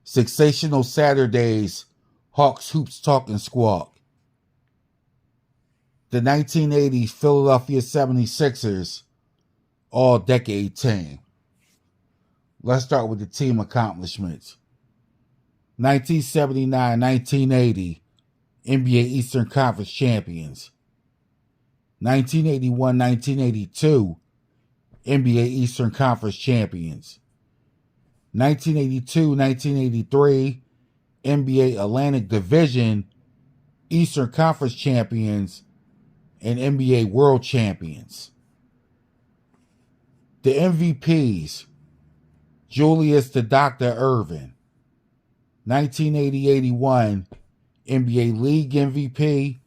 Sensational Saturdays, Hawks, Hoops, Talk, and Squawk. The 1980s Philadelphia 76ers all-decade team. Let's start with the team accomplishments. 1979-1980 NBA Eastern Conference champions. 1981-1982 NBA Eastern Conference champions. 1982-1983 NBA Atlantic Division Eastern Conference champions and NBA World Champions. The MVPs, Julius the Dr. Erving, 1980-81 NBA League MVP,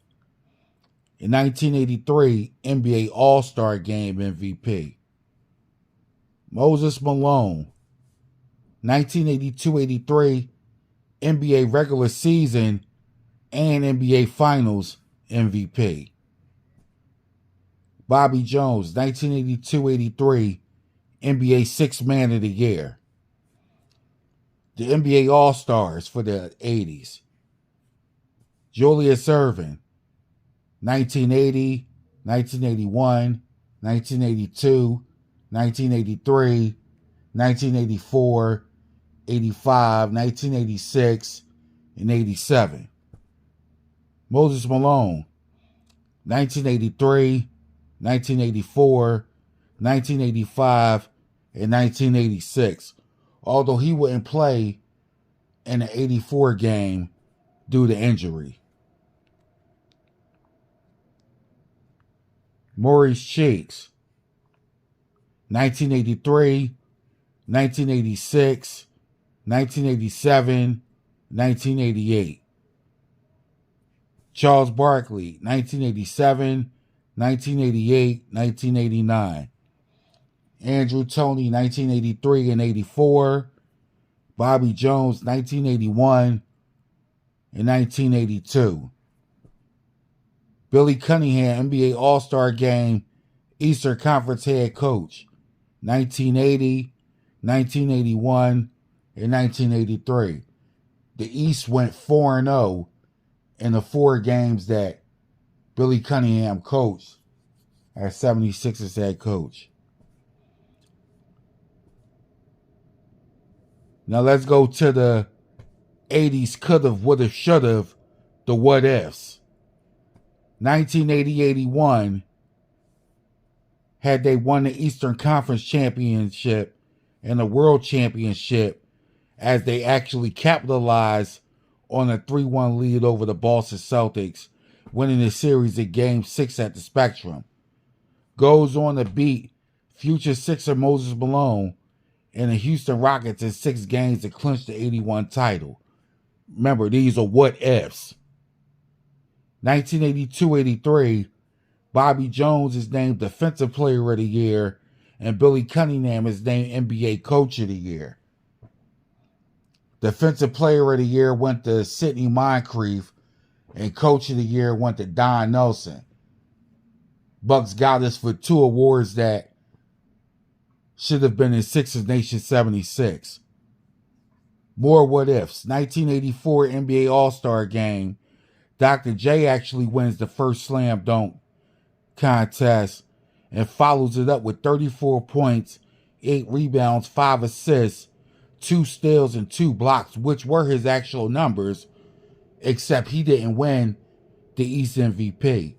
and 1983 NBA All-Star Game MVP. Moses Malone, 1982-83 NBA Regular Season and NBA Finals MVP. Bobby Jones, 1982-83 NBA Sixth Man of the Year. The NBA All-Stars for the 80s. Julius Erving, 1980, 1981, 1982, 1983, 1984, 85, 1986, and 87. Moses Malone, 1983, 1984, 1985, and 1986, although he wouldn't play in the 84 game due to injury. Maurice Cheeks, 1983, 1986, 1987, 1988. Charles Barkley, 1987, 1988, 1989. Andrew Toney, 1983 and 84. Bobby Jones, 1981 and 1982. Billy Cunningham, NBA All-Star Game Eastern Conference head coach, 1980, 1981, and 1983. The East went 4-0 in the 4 games that Billy Cunningham coached as 76ers head coach. Now let's go to the 80s could've, would've, should've, the what ifs. 1980-81, had they won the Eastern Conference Championship and the World Championship, as they actually capitalized on a 3-1 lead over the Boston Celtics, winning the series in Game 6 at the Spectrum. Goes on to beat future Sixer Moses Malone and the Houston Rockets in 6 games to clinch the 81 title. Remember, these are what ifs. 1982-83, Bobby Jones is named Defensive Player of the Year and Billy Cunningham is named NBA Coach of the Year. Defensive Player of the Year went to Sidney Moncrief and Coach of the Year went to Don Nelson. Bucks got us for 2 awards that should have been in Sixers Nation 76. More what ifs. 1984 NBA All-Star Game. Dr. J actually wins the first slam dunk contest and follows it up with 34 points, 8 rebounds, 5 assists, 2 steals, and 2 blocks, which were his actual numbers, except he didn't win the East MVP.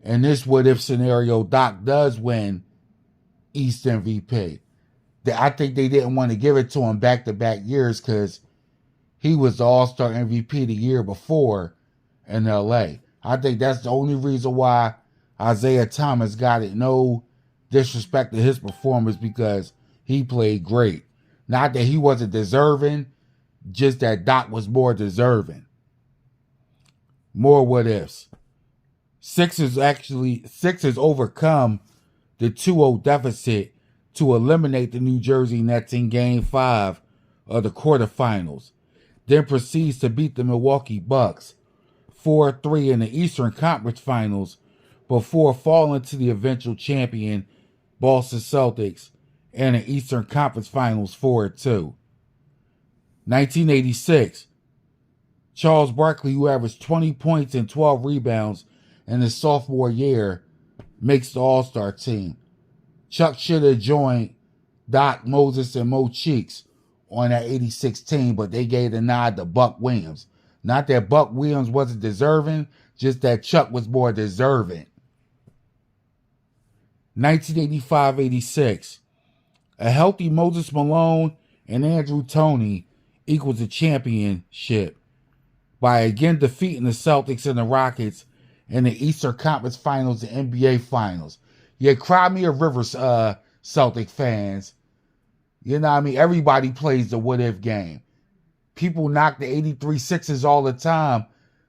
In this what-if scenario, Doc does win East MVP. I think they didn't want to give it to him back-to-back years because he was the All-Star MVP the year before in L.A. I think that's the only reason why Isaiah Thomas got it. No disrespect to his performance because he played great. Not that he wasn't deserving, just that Doc was more deserving. More what ifs. Sixers overcome the 2-0 deficit to eliminate the New Jersey Nets in Game 5 of the quarterfinals. Then proceeds to beat the Milwaukee Bucks 4-3 in the Eastern Conference Finals before falling to the eventual champion Boston Celtics in the Eastern Conference Finals 4-2. 1986, Charles Barkley, who averaged 20 points and 12 rebounds in his sophomore year, makes the All-Star team. Chuck should have joined Doc, Moses, and Mo Cheeks on that 86 team, but they gave the nod to Buck Williams. Not that Buck Williams wasn't deserving, just that Chuck was more deserving. 1985-86. A healthy Moses Malone and Andrew Toney equals a championship by again defeating the Celtics and the Rockets in the Eastern Conference Finals and NBA Finals. Yeah, cry me a river, Celtic fans. You know what I mean? Everybody plays the what-if game. People knock the 83 Sixers all the time,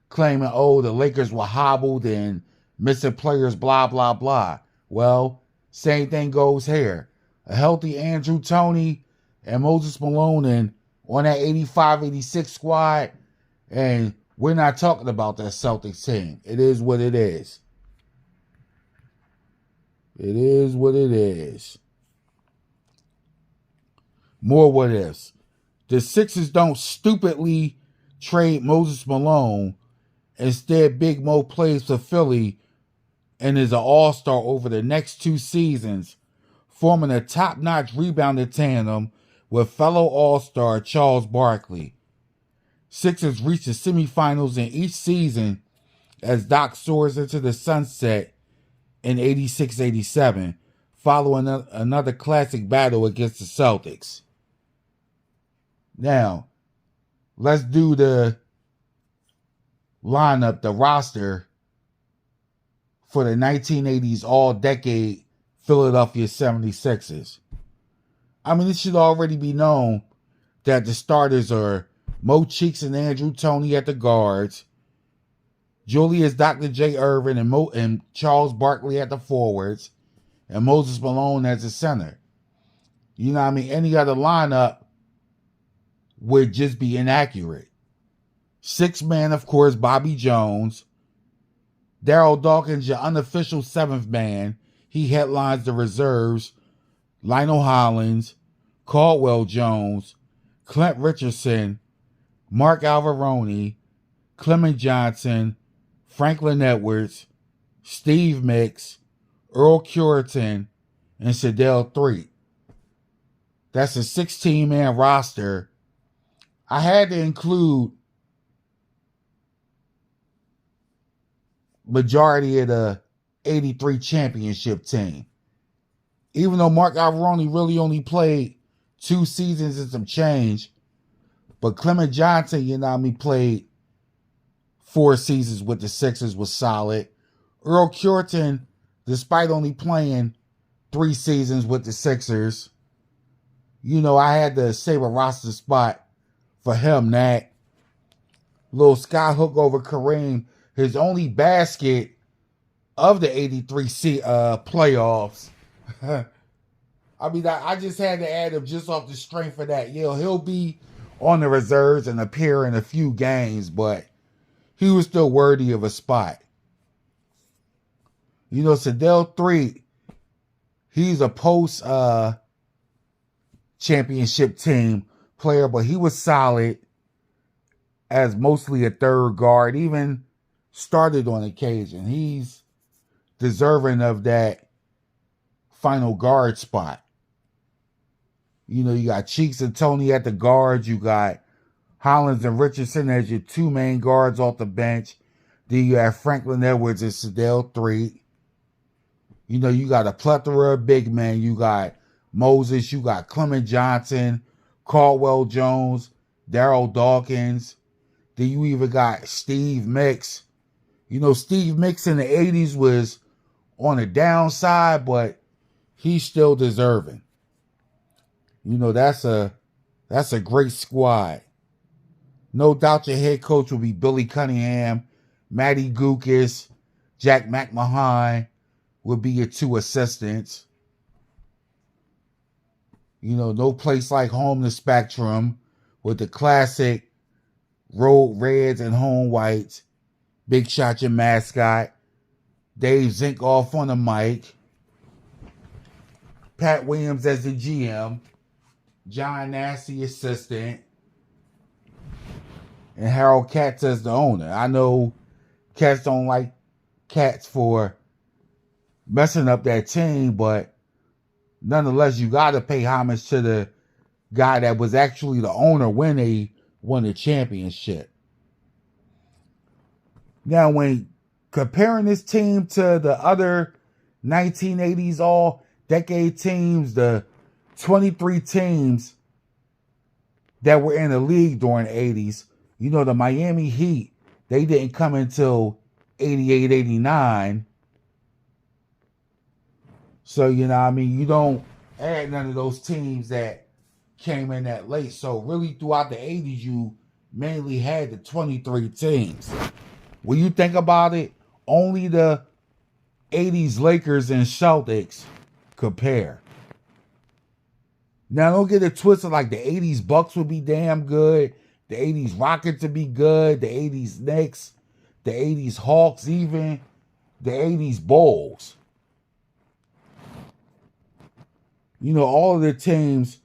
claiming, oh, the Lakers were hobbled and missing players, blah, blah, blah. Well, same thing goes here. A healthy Andrew Toney and Moses Malone and on that 85-86 squad, and we're not talking about that Celtics team. It is what it is. It is what it is. More what ifs. The Sixers don't stupidly trade Moses Malone. Instead, Big Mo plays for Philly and is an all-star over the next 2 seasons, forming a top-notch rebounder tandem with fellow all-star Charles Barkley. Sixers reach the semifinals in each season as Doc soars into the sunset in 86-87, following another classic battle against the Celtics. Now, let's do the lineup, the roster for the 1980s all-decade Philadelphia 76ers. I mean, it should already be known that the starters are Mo Cheeks and Andrew Toney at the guards, Julius Dr. J. Erving and Charles Barkley at the forwards, and Moses Malone as the center. You know what I mean? Any other lineup would just be inaccurate. 6-man, of course, Bobby Jones. Daryl Dawkins, your unofficial 7th man. He headlines the reserves. Lionel Hollins, Caldwell Jones, Clint Richardson, Mark Alvarone, Clement Johnson, Franklin Edwards, Steve Mix, Earl Curitan, and Sedell Threatt. That's a 16-man roster. I had to include majority of the 83 championship team. Even though Mark Alvarone really only played 2 seasons and some change, but Clement Johnson, you know what I mean, played 4 seasons with the Sixers, was solid. Earl Curitan, despite only playing 3 seasons with the Sixers, you know, I had to save a roster spot for him. That little sky hook over Kareem, his only basket of the 83 playoffs. I mean, I just had to add him just off the strength of that. Yeah, he'll be on the reserves and appear in a few games, but he was still worthy of a spot. You know, Sedell Threatt, he's a post championship team player, but he was solid as mostly a third guard, even started on occasion. He's deserving of that final guard spot. You know, you got Cheeks and Toney at the guards. You got Hollins and Richardson as your 2 main guards off the bench. Then you have Franklin Edwards and Sedell Threatt. You know, you got a plethora of big men. You got Moses. You got Clement Johnson, Caldwell Jones, Daryl Dawkins. Then you even got Steve Mix. You know, Steve Mix in the 80s was on the downside, but he's still deserving. You know, that's a great squad. No doubt your head coach will be Billy Cunningham. Matty Gukas, Jack McMahon will be your 2 assistants. You know, no place like home, the Spectrum, with the classic road reds and home whites. Big Shot, your mascot. Dave Zinkoff on the mic. Pat Williams as the GM. John Nasty, assistant. and Harold Katz as the owner. I know cats don't like cats for messing up that team, but nonetheless, you got to pay homage to the guy that was actually the owner when they won the championship. Now, when comparing this team to the other 1980s all-decade teams, the 23 teams that were in the league during the 80s, you know, the Miami Heat, they didn't come until 88, 89. So, you know, I mean, you don't add none of those teams that came in that late. So, really, throughout the 80s, you mainly had the 23 teams. When you think about it, only the 80s Lakers and Celtics compare. Now, don't get it twisted like the 80s Bucks would be damn good, the 80s Rockets would be good, the 80s Knicks, the 80s Hawks even, the 80s Bulls. You know, all of the teams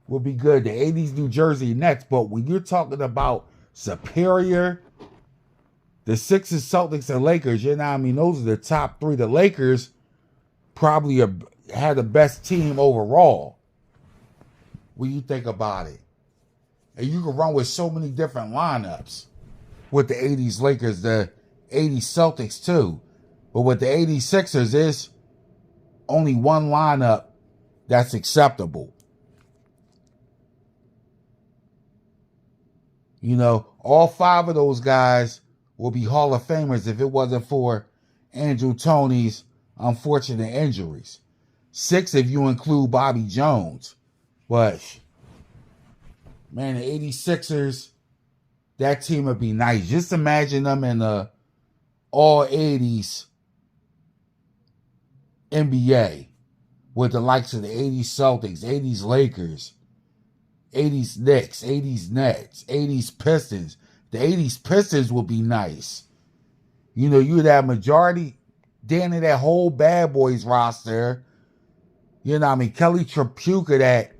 will be good. The 80s New Jersey Nets. But when you're talking about superior, the Sixers, Celtics, and Lakers, you know what I mean? Those are the top three. The Lakers probably had the best team overall when you think about it. And you can run with so many different lineups with the 80s Lakers, the 80s Celtics too. But with the 80s Sixers, there's only one lineup that's acceptable. You know, all five of those guys will be Hall of Famers if it wasn't for Andrew Toney's unfortunate injuries. 6 if you include Bobby Jones. But, man, the 86ers, that team would be nice. Just imagine them in the all-80s NBA with the likes of the 80s Celtics, 80s Lakers, 80s Knicks, 80s Nets, 80s Pistons. The 80s Pistons would be nice. You know, you would have majority, damn near that whole Bad Boys roster. You know what I mean? Kelly Tripucka that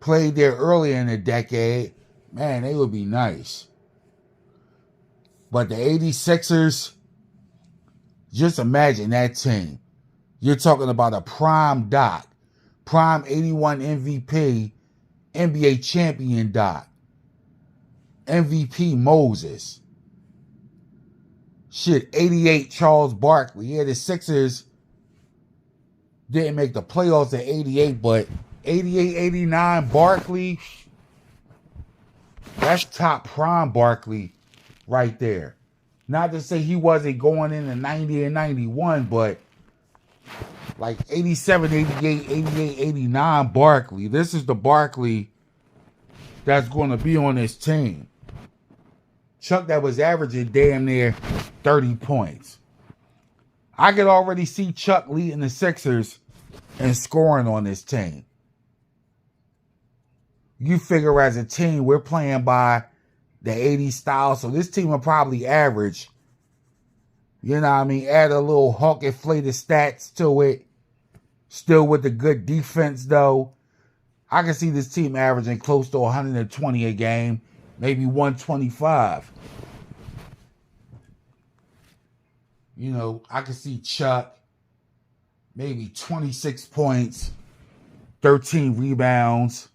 played there earlier in the decade. Man, they would be nice. But the 86ers, just imagine that team. You're talking about a prime Doc, prime 81 MVP, NBA champion Doc, MVP Moses. Shit, 88 Charles Barkley. Yeah, the Sixers didn't make the playoffs at 88, but 88, 89 Barkley, that's top prime Barkley right there. Not to say he wasn't going into 90 and 91, but like 87, 88, 88, 89 Barkley. This is the Barkley that's going to be on this team. Chuck that was averaging damn near 30 points. I could already see Chuck leading the Sixers and scoring on this team. You figure as a team, we're playing by the 80s style, so this team will probably average, you know what I mean, add a little Hawk inflated stats to it. Still with the good defense, though. I can see this team averaging close to 120 a game, maybe 125. You know, I can see Chuck maybe 26 points, 13 rebounds.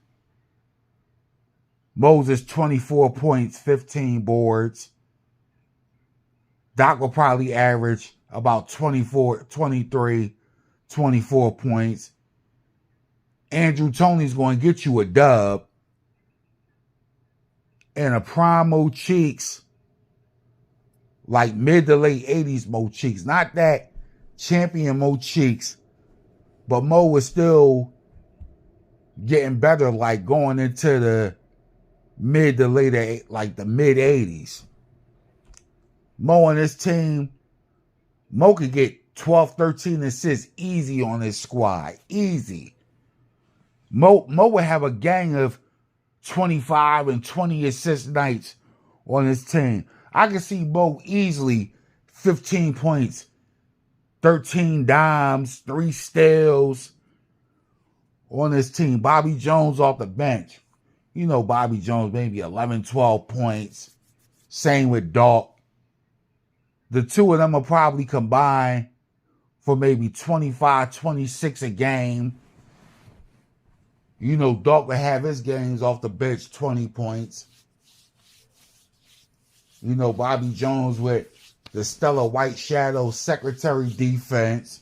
Moses 24 points, 15 boards. Doc will probably average about 24 points. Andrew Toney's going to get you a dub. And a prime Mo Cheeks, like mid to late 80s Mo Cheeks. Not that champion Mo Cheeks, but Mo was still getting better, like going into the mid to later, like the mid 80s. Mo and his team, Mo could get 12, 13 assists easy on his squad. Easy. Mo would have a gang of 25 and 20 assist nights on his team. I can see Mo easily 15 points, 13 dimes, 3 steals on his team. Bobby Jones off the bench. You know Bobby Jones, maybe 11, 12 points. Same with Tawk. The two of them will probably combine for maybe 25, 26 a game. You know, Tawk will have his games off the bench 20 points. You know, Bobby Jones with the Stellar White Shadow secretary defense.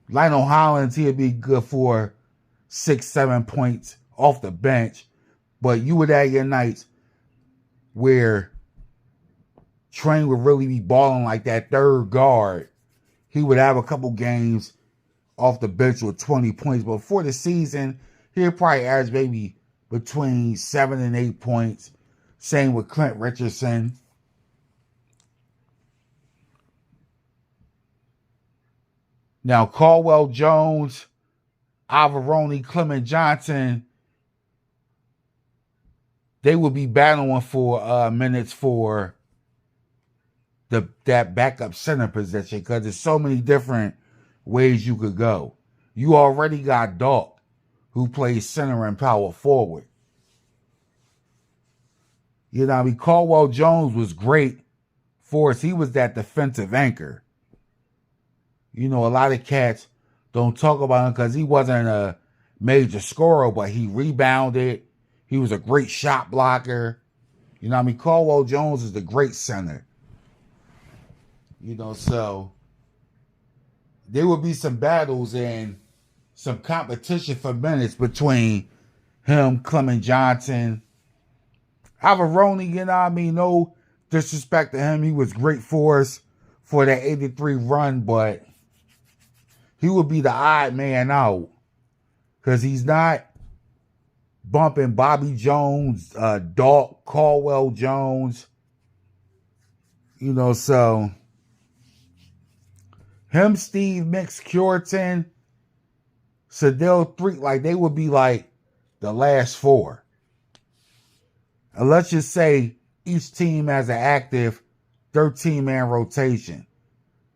Lionel Hollins, he'll be good for 6, 7 points off the bench. But you would have your nights where Train would really be balling like that third guard. He would have a couple games off the bench with 20 points. But for the season, he'll probably average maybe between 7 and 8 points. Same with Clint Richardson. Now, Caldwell Jones, Alvarone, Clement Johnson, they will be battling for minutes for that backup center position because there's so many different ways you could go. You already got Tawk, who plays center and power forward. You know, I mean, Caldwell Jones was great for us. He was that defensive anchor. You know, a lot of cats don't talk about him because he wasn't a major scorer, but he rebounded. He was a great shot blocker. You know, I mean, Caldwell Jones is the great center. You know, so there will be some battles and some competition for minutes between him, Clement Johnson, Alvarone. You know, I mean, no disrespect to him. He was great for us for that 83 run, but he would be the odd man out because he's not bumping Bobby Jones, Tawk, Caldwell Jones. You know, so him, Steve Mix, Curitan, Sadell, 3, like they would be like the last 4. And let's just say each team has an active 13-man rotation.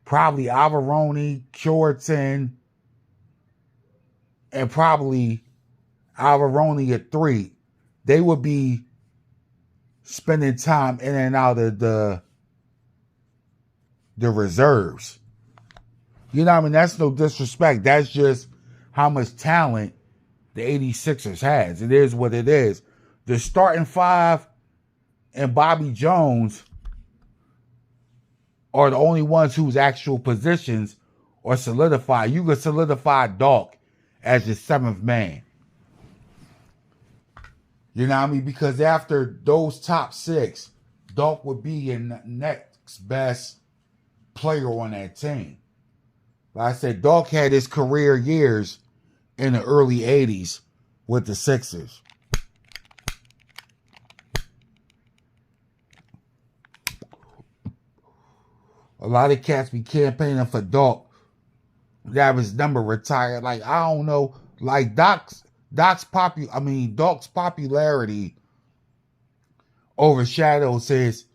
Probably Alvarone, Curitan, and probably Alvarone at 3. They would be spending time in and out of the reserves. You know what I mean? That's no disrespect. That's just how much talent the 86ers has. It is what it is. The starting 5 and Bobby Jones are the only ones whose actual positions are solidified. You could solidify Tawk as your 7th man. You know what I mean? Because after those top 6, Tawk would be your next best player on that team. Like I said, Tawk had his career years in the early 80s with the Sixers. A lot of cats be campaigning for Tawk to have his number retired. Like, I don't know. Like, Tawk's popularity overshadows his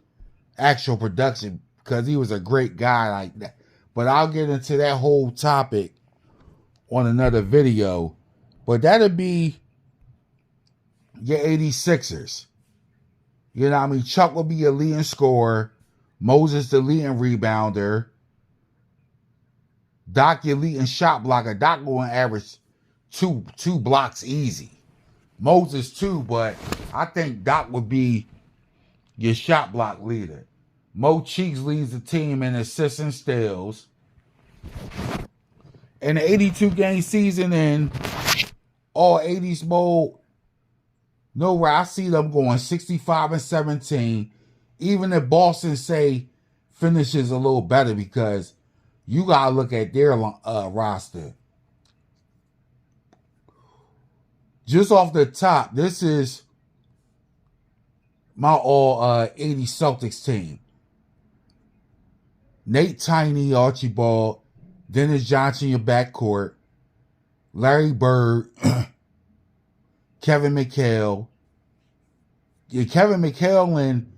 actual production because he was a great guy like that. But I'll get into that whole topic on another video. But that'll be your 86ers. You know what I mean? Chuck will be your leading scorer. Moses the leading rebounder. Doc your leading shot blocker. Doc going to average two blocks easy. Moses too, but I think Doc would be your shot block leader. Mo Cheeks leads the team in assists and steals. In the 82-game season in all 80s mode, nowhere I see them going 65-17. Even if Boston, say, finishes a little better because you got to look at their roster. Just off the top, this is my all 80 Celtics team. Nate Tiny, Archibald, Dennis Johnson, your backcourt, Larry Bird, Kevin McHale. Yeah, Kevin McHale and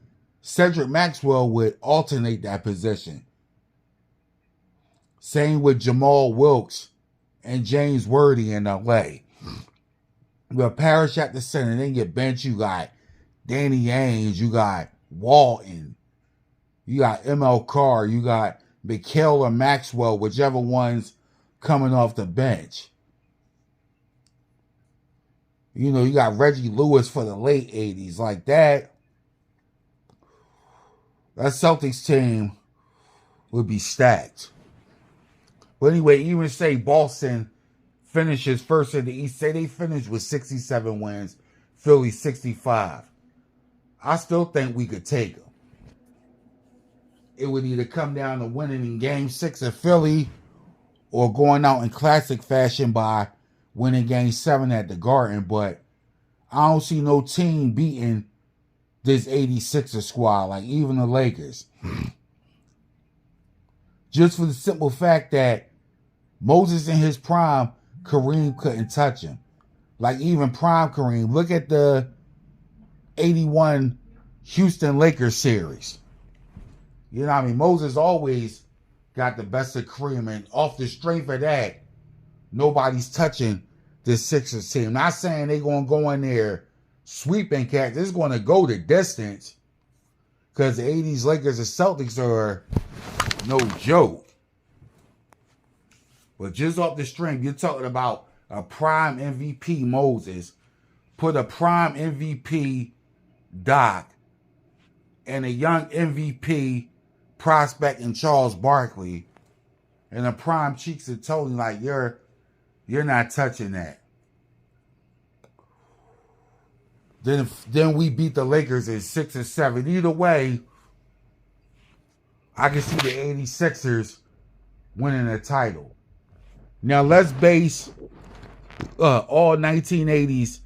Cedric Maxwell would alternate that position. Same with Jamal Wilkes and James Worthy in LA. You got Parrish at the center. Then your bench, you got Danny Ainge, you got Walton, you got ML Carr, you got Mikhail or Maxwell, whichever one's coming off the bench. You know, you got Reggie Lewis for the late 80s. Like that Celtics team would be stacked. But anyway, even say Boston finishes first in the East. Say they finish with 67 wins, Philly 65. I still think we could take them. It would either come down to winning in Game 6 of Philly or going out in classic fashion by winning Game 7 at the Garden. But I don't see no team beating this 86er squad, like even the Lakers. Just for the simple fact that Moses in his prime, Kareem couldn't touch him. Like even prime Kareem. Look at the 81 Houston Lakers series. You know what I mean? Moses always got the best of Kareem. And off the strength of that, nobody's touching this Sixers team. Not saying they're going to go in there sweeping cats. It's going to go the distance. Because the 80s Lakers and Celtics are no joke. But just off the strength, you're talking about a prime MVP Moses. Put a prime MVP Doc and a young MVP prospect in Charles Barkley. And a prime Cheeks and Tony, like you're not touching that. Then we beat the Lakers in 6 or 7. Either way, I can see the 86ers winning a title. Now let's base all 1980s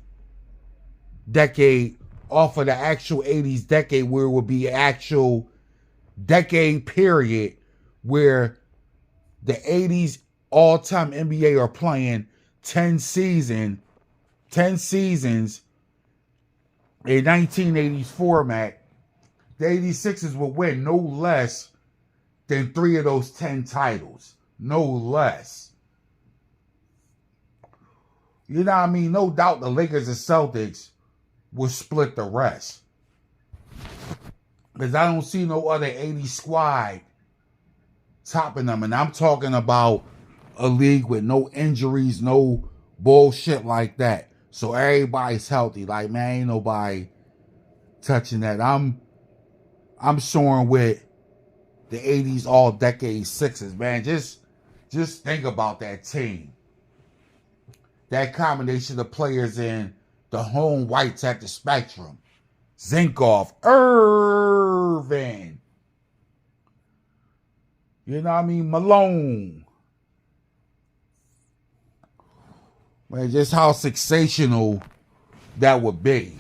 decade off of the actual 80s decade, where it would be an actual decade period where the 80s all-time NBA are playing 10 seasons in 1980s format. The 86ers will win no less than 3 of those 10 titles. No less. You know what I mean? No doubt the Lakers and Celtics will split the rest. Because I don't see no other 80s squad topping them. And I'm talking about a league with no injuries, no bullshit like that. So everybody's healthy. Like, man, ain't nobody touching that. I'm soaring with the 80s all-decade Sixers, man. Just think about that team. That combination of players in the home whites at the Spectrum. Zinkoff, Erving. You know what I mean? Malone. Man, just how sensational that would be.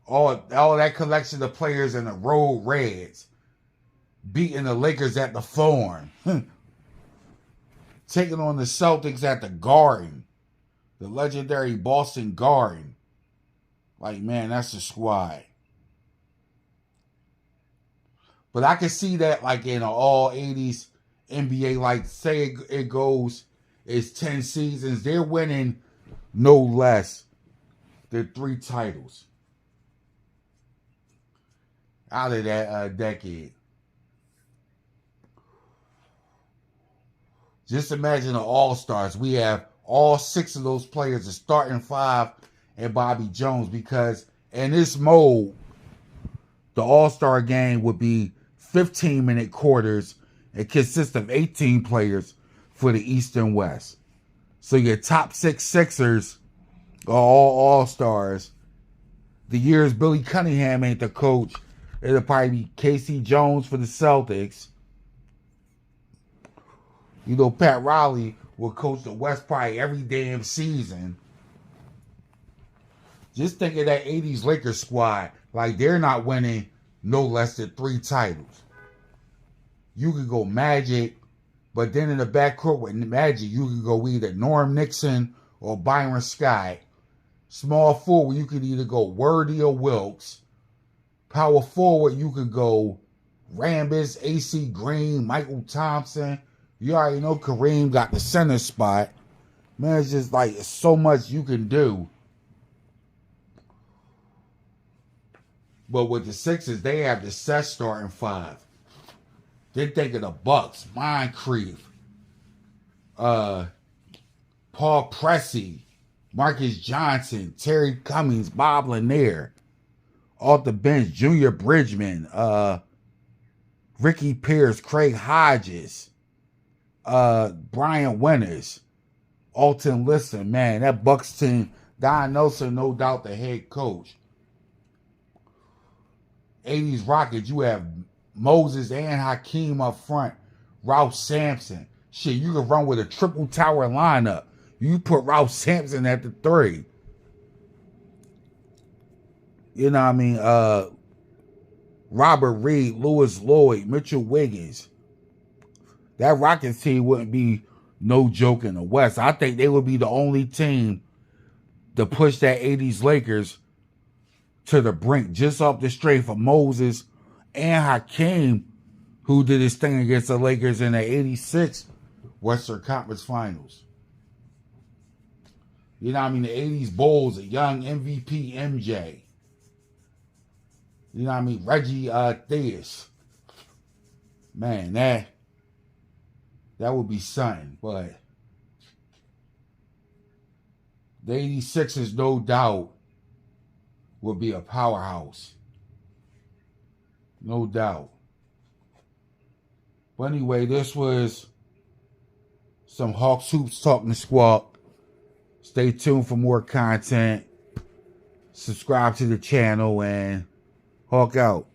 All that collection of players in the Road Reds beating the Lakers at the Forum. Taking on the Celtics at the Garden. The legendary Boston Garden. Like, man, that's a squad. But I can see that like in an all 80s NBA, like say it goes, it's 10 seasons. They're winning no less than 3 titles out of that decade. Just imagine the All-Stars. We have all 6 of those players, the starting 5 and Bobby Jones, because in this mode, the All-Star game would be 15-minute quarters and consist of 18 players for the East and West. So your top 6 Sixers are all All-Stars. The years Billy Cunningham ain't the coach, it'll probably be Casey Jones for the Celtics. You know, Pat Riley will coach the West probably every damn season. Just think of that 80s Lakers squad. Like, they're not winning no less than 3 titles. You could go Magic, but then in the backcourt with Magic, you could go either Norm Nixon or Byron Scott. Small forward, you could either go Worthy or Wilkes. Power forward, you could go Rambis, AC Green, Michael Thompson. You already know Kareem got the center spot. Man, it's just like so much you can do But with the Sixers, they have the set starting five. Then think of the Bucks, Moncrief, Paul Pressey, Marcus Johnson, Terry Cummings, Bob Lanier. Off the bench, Junior Bridgman, Ricky Pierce, Craig Hodges, Brian Winters, Alton Liston. Man, that Bucks team, Don Nelson, no doubt the head coach. 80s Rockets, you have Moses and Hakeem up front. Ralph Sampson. Shit, you can run with a triple tower lineup. You put Ralph Sampson at the 3. You know what I mean? Robert Reed, Lewis Lloyd, Mitchell Wiggins. That Rockets team wouldn't be no joke in the West. I think they would be the only team to push that 80s Lakers to the brink, just off the strength of Moses and Hakeem, who did his thing against the Lakers in the 86 Western Conference Finals. You know what I mean? The 80s Bulls, a young MVP MJ. You know what I mean? Reggie Theus. Man, that would be something. But the 86ers, no doubt, will be a powerhouse. No doubt. But anyway, this was some Hawks Hoops talking Squawk. Stay tuned for more content. Subscribe to the channel and Hawk out.